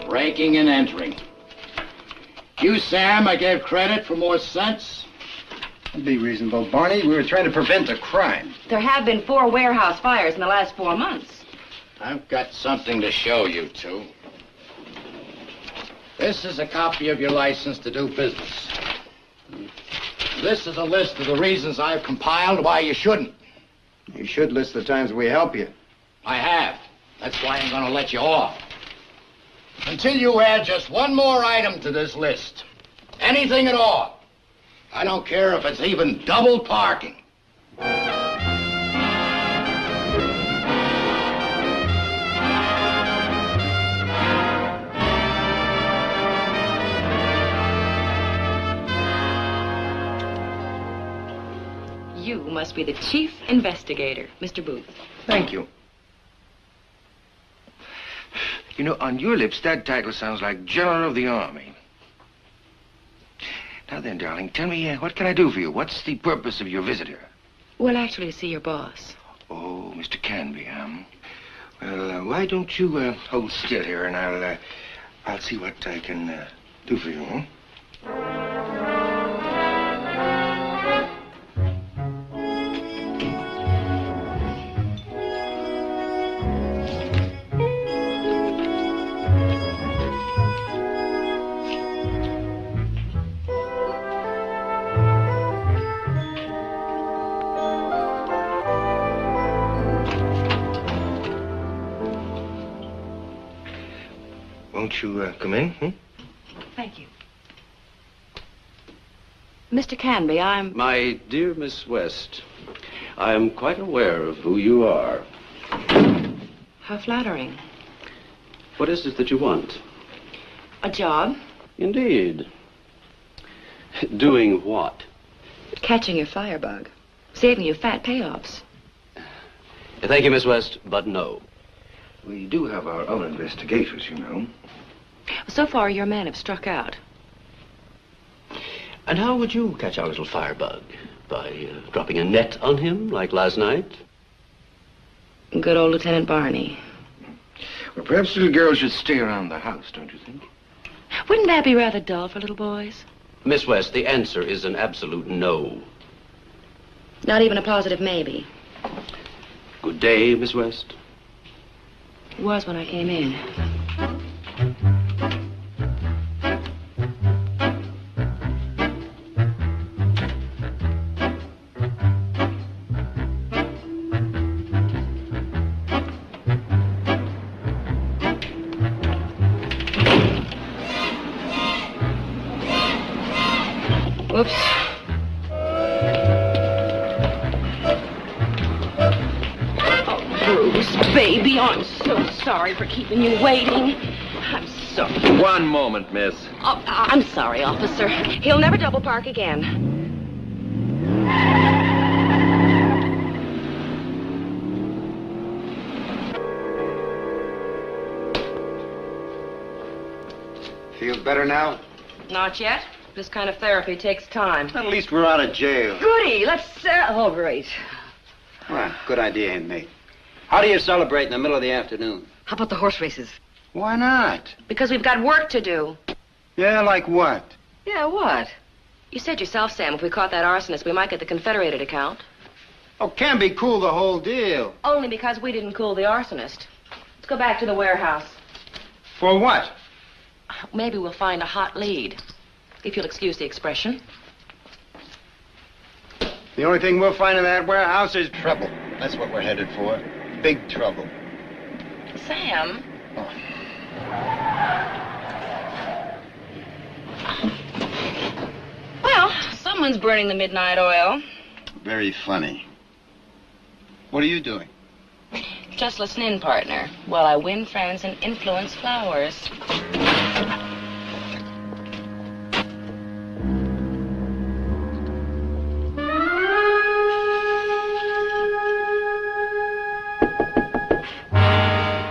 Breaking and entering. You, Sam, I gave credit for more sense. That'd be reasonable, Barney. We were trying to prevent a crime. There have been 4 warehouse fires in the last 4 months. I've got something to show you two. This is a copy of your license to do business. This is a list of the reasons I've compiled why you shouldn't. You should list the times we help you. I have. That's why I'm going to let you off. Until you add just one more item to this list. Anything at all. I don't care if it's even double parking. You must be the chief investigator, Mr. Booth. Thank you. You know, on your lips, that title sounds like General of the Army. Now then, darling, tell me, what can I do for you? What's the purpose of your visit here? Well, actually, to see your boss. Oh, Mr. Canby, huh? Well, why don't you hold still here, and I'll see what I can do for you, huh? Won't you come in? Hmm? Thank you. Mr. Canby, I'm... My dear Miss West, I am quite aware of who you are. How flattering. What is it that you want? A job? Indeed. Doing what? Catching your firebug. Saving you fat payoffs. Thank you, Miss West, but no. We do have our own investigators, you know. So far, your men have struck out. And how would you catch our little firebug? By dropping a net on him, like last night? Good old Lieutenant Barney. Well, perhaps little girls should stay around the house, don't you think? Wouldn't that be rather dull for little boys? Miss West, the answer is an absolute no. Not even a positive maybe. Good day, Miss West. It was when I came in. Whoops. Oh, Bruce, baby, I'm so sorry for keeping you waiting. I'm sorry. One moment, miss. Oh, I'm sorry, officer. He'll never double park again. Feel better now? Not yet. This kind of therapy takes time. At least we're out of jail. Goody, let's celebrate. Well, good idea, inmate. How do you celebrate in the middle of the afternoon? How about the horse races? Why not? Because we've got work to do. Yeah, like what? Yeah, what? You said yourself, Sam, if we caught that arsonist, we might get the Confederated account. Oh, can't be cool the whole deal. Only because we didn't cool the arsonist. Let's go back to the warehouse. For what? Maybe we'll find a hot lead. If you'll excuse the expression. The only thing we'll find in that warehouse is trouble. That's what we're headed for. Big trouble. Sam? Oh. Well, someone's burning the midnight oil. Very funny. What are you doing? Just listen in, partner, while I win friends and influence flowers.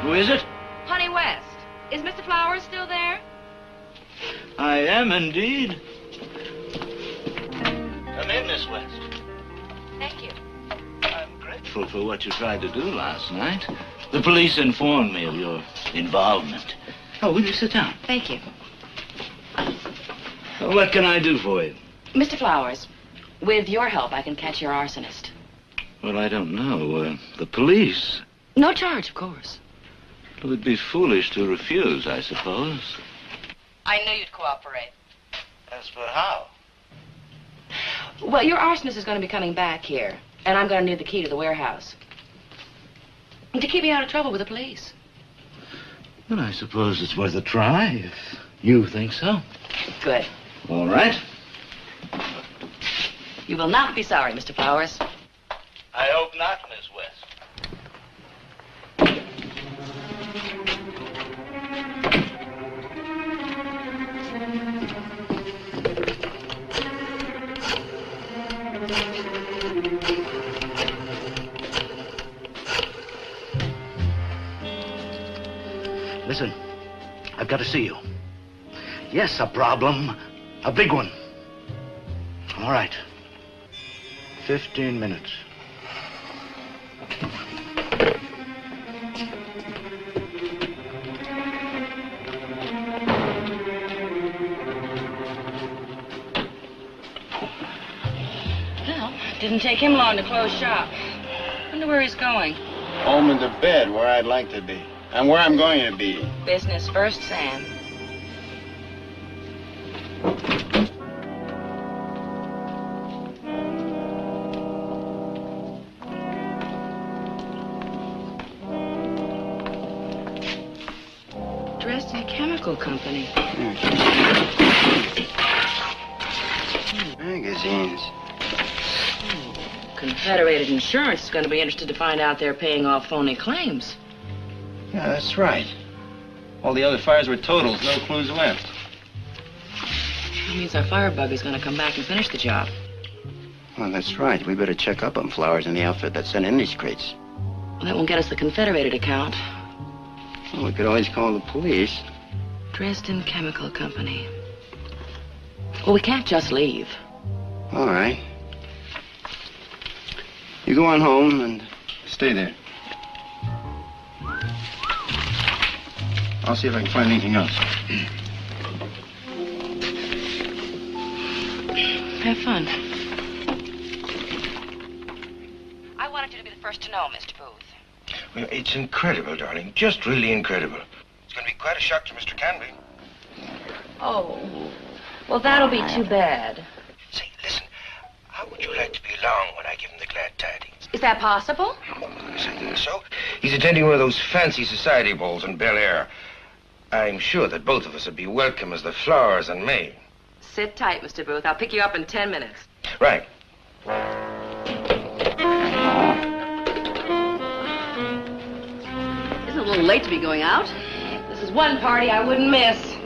Who is it? Honey West. Is Mr. Flowers still there? I am indeed. Come in, Miss West. Thank you. I'm grateful for what you tried to do last night. The police informed me of your involvement. Oh, will you sit down? Thank you. What can I do for you? Mr. Flowers, with your help, I can catch your arsonist. Well, I don't know. The police. No charge, of course. It would be foolish to refuse, I suppose. I knew you'd cooperate. As for how? Well, your arsonist is going to be coming back here, and I'm going to need the key to the warehouse. To keep me out of trouble with the police. Well, I suppose it's worth a try, if you think so. Good. All right. You will not be sorry, Mr. Flowers. I hope not, Miss West. Listen, I've got to see you. Yes, a problem. A big one. All right. 15 minutes. Well, didn't take him long to close shop. Wonder where he's going. Home and to bed, where I'd like to be. And where I'm going to be. Business first, Sam. Dresden Chemical Company. Magazines. Confederated Insurance is going to be interested to find out they're paying off phony claims. Yeah, that's right. All the other fires were totals, no clues left. That means our firebug is going to come back and finish the job. Well, that's right. We better check up on Flowers and the outfit that sent in these crates. Well, that won't get us the Confederated account. Well, we could always call the police. Dresden Chemical Company. Well, we can't just leave. All right. You go on home and stay there. I'll see if I can find anything else. Have fun. I wanted you to be the first to know, Mr. Booth. Well, it's incredible, darling. Just really incredible. It's going to be quite a shock to Mr. Canby. Oh, well, that'll be too bad. Say, listen, how would you like to be along when I give him the glad tidings? Is that possible? I think so. He's attending one of those fancy society balls in Bel Air. I'm sure that both of us would be welcome as the Flowers and me. Sit tight, Mr. Booth. I'll pick you up in 10 minutes. Right. It's a little late to be going out. This is one party I wouldn't miss.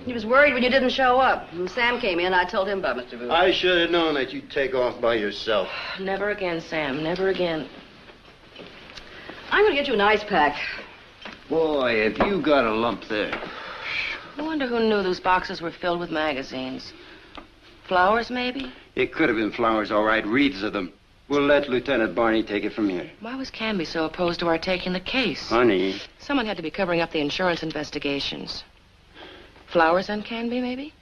He was worried when you didn't show up. When Sam came in, I told him about Mr. Booth. I should have known that you'd take off by yourself. Never again, Sam. Never again. I'm going to get you an ice pack. Boy, have you got a lump there. I wonder who knew those boxes were filled with magazines. Flowers, maybe? It could have been Flowers, all right. Wreaths of them. We'll let Lieutenant Barney take it from here. Why was Canby so opposed to our taking the case? Honey. Someone had to be covering up the insurance investigations. Flowers and Canby, maybe?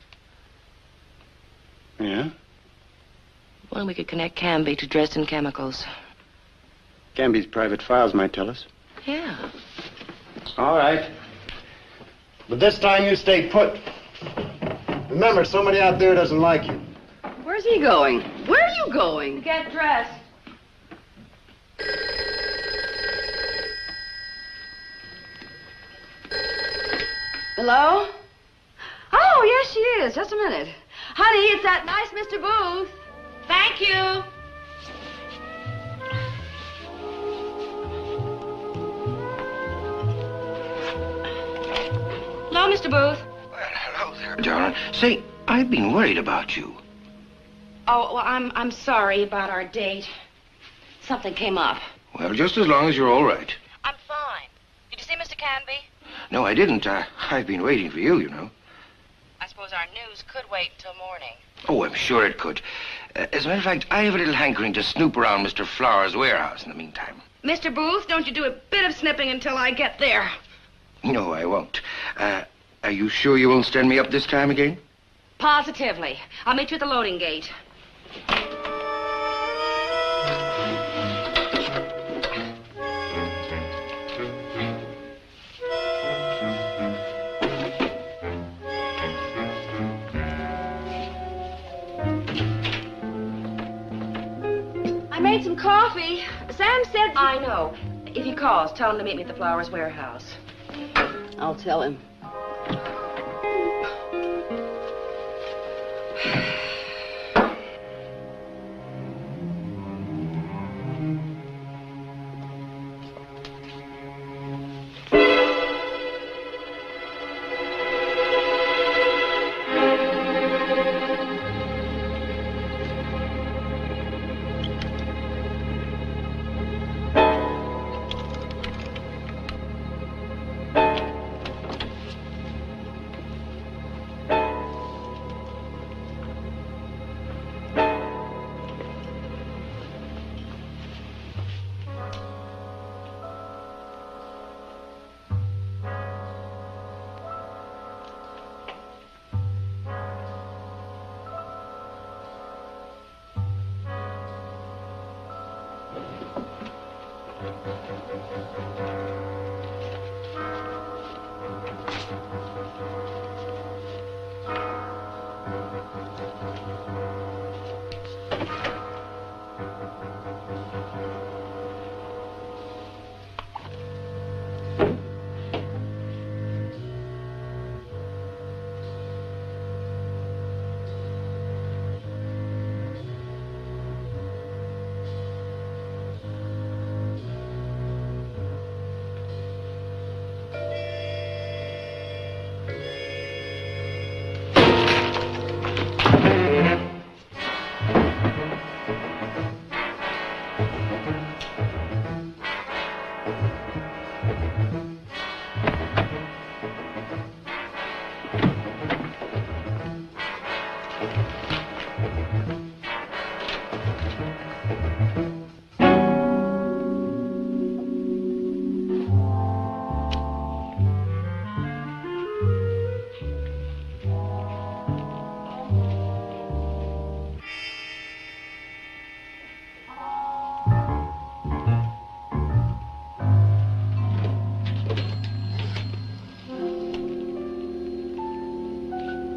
Yeah? Well, we could connect Canby to Dresden Chemicals. Canby's private files might tell us. Yeah. All right. But this time you stay put. Remember, somebody out there doesn't like you. Where's he going? Where are you going? Get dressed. Hello? Oh, yes, she is. Just a minute. Honey, it's that nice Mr. Booth. Thank you. Hello, Mr. Booth. Well, hello there, darling. Say, I've been worried about you. Oh, well, I'm sorry about our date. Something came up. Well, just as long as you're all right. I'm fine. Did you see Mr. Canby? No, I didn't. I've been waiting for you, you know. I suppose our news could wait till morning. Oh, I'm sure it could. As a matter of fact, I have a little hankering to snoop around Mr. Flower's warehouse in the meantime. Mr. Booth, don't you do a bit of snipping until I get there. No, I won't. Are you sure you won't stand me up this time again? Positively. I'll meet you at the loading gate. I made some coffee. Sam said... I know. If he calls, tell him to meet me at the Flowers warehouse. I'll tell him.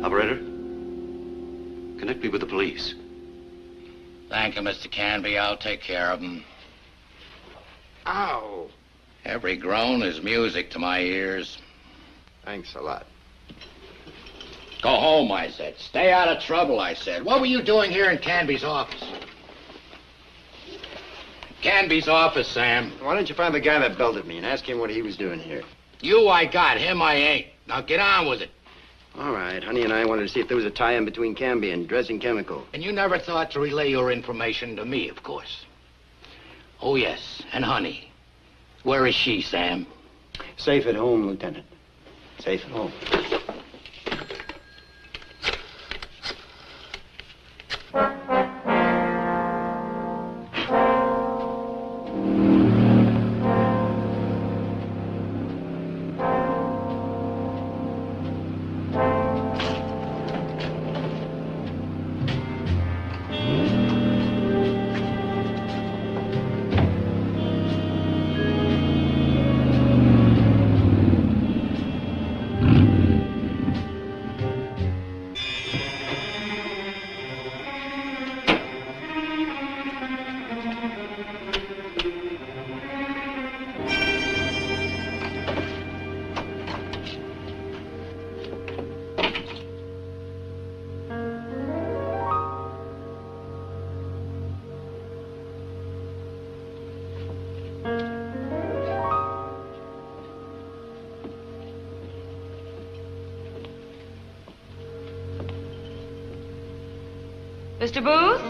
Operator, connect me with the police. Thank you, Mr. Canby. I'll take care of him. Ow. Every groan is music to my ears. Thanks a lot. Go home, I said. Stay out of trouble, I said. What were you doing here in Canby's office? Canby's office, Sam. Why don't you find the guy that belted me and ask him what he was doing here? You I got, him I ain't. Now get on with it. All right. Honey and I wanted to see if there was a tie-in between Canby and Dressing Chemical. And you never thought to relay your information to me, of course. Oh, yes. And Honey. Where is she, Sam? Safe at home, Lieutenant. Safe at home. Mr. Booth?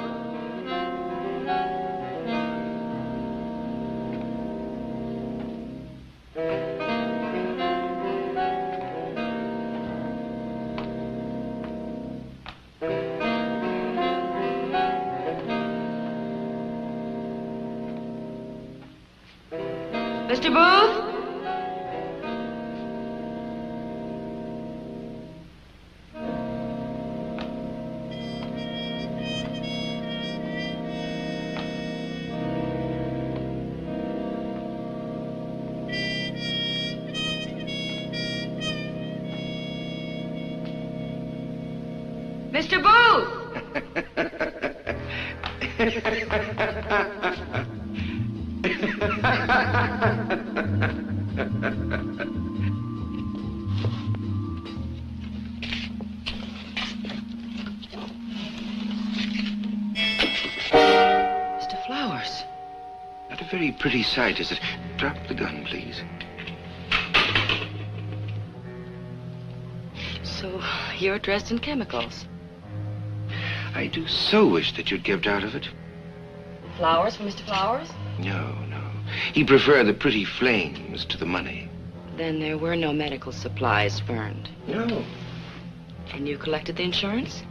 Mr. Booth? Mr. Booth! Mr. Flowers. Not a very pretty sight, is it? Drop the gun, please. So, you're dressed in chemicals. I do so wish that you'd kept out of it. Flowers for Mr. Flowers? No, no. He preferred the pretty flames to the money. Then there were no medical supplies burned. No. And you collected the insurance?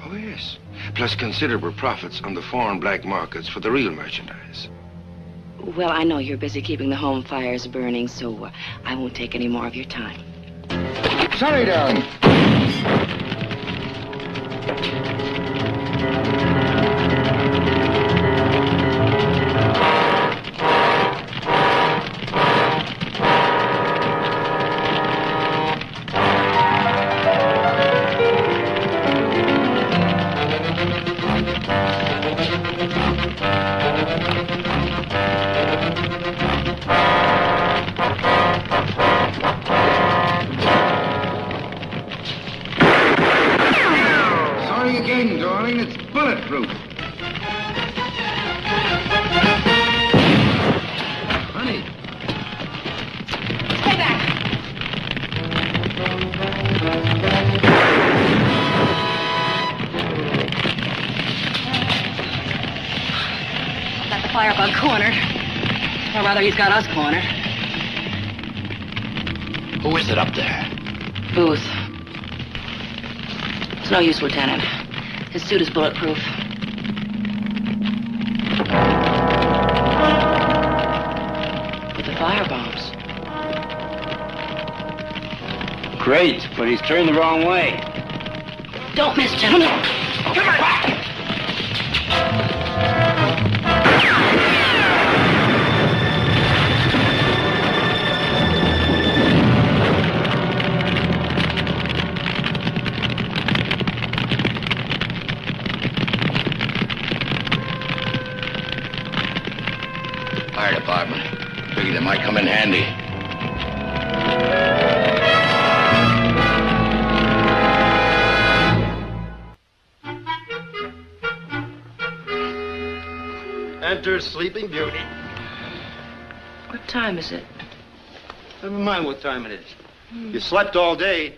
Oh, yes. Plus considerable profits on the foreign black markets for the real merchandise. Well, I know you're busy keeping the home fires burning, so I won't take any more of your time. Sorry, darling. Bulletproof. Honey. Stay back. Got the firebug cornered. Or rather, he's got us cornered. Who is it up there? Booth. It's no use, Lieutenant. His suit is bulletproof. But the firebombs. Great, but he's turned the wrong way. Don't miss, gentlemen. Come on. Fire department. Figure they might come in handy. Enter Sleeping Beauty. What time is it? Never mind what time it is. You slept all day. Why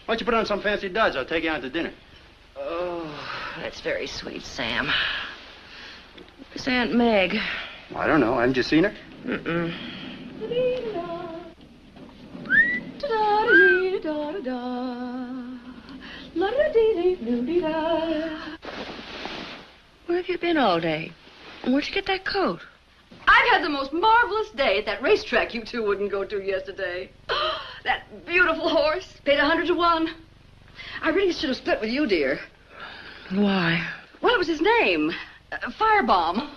don't you put on some fancy duds? I'll take you out to dinner. Oh, that's very sweet, Sam. Where's Aunt Meg? I don't know. Haven't you seen her? Mm-mm. Where have you been all day? And where'd you get that coat? I've had the most marvelous day at that racetrack you two wouldn't go to yesterday. That beautiful horse. Paid 100 to 1. I really should have split with you, dear. Why? Well, it was his name. Firebomb.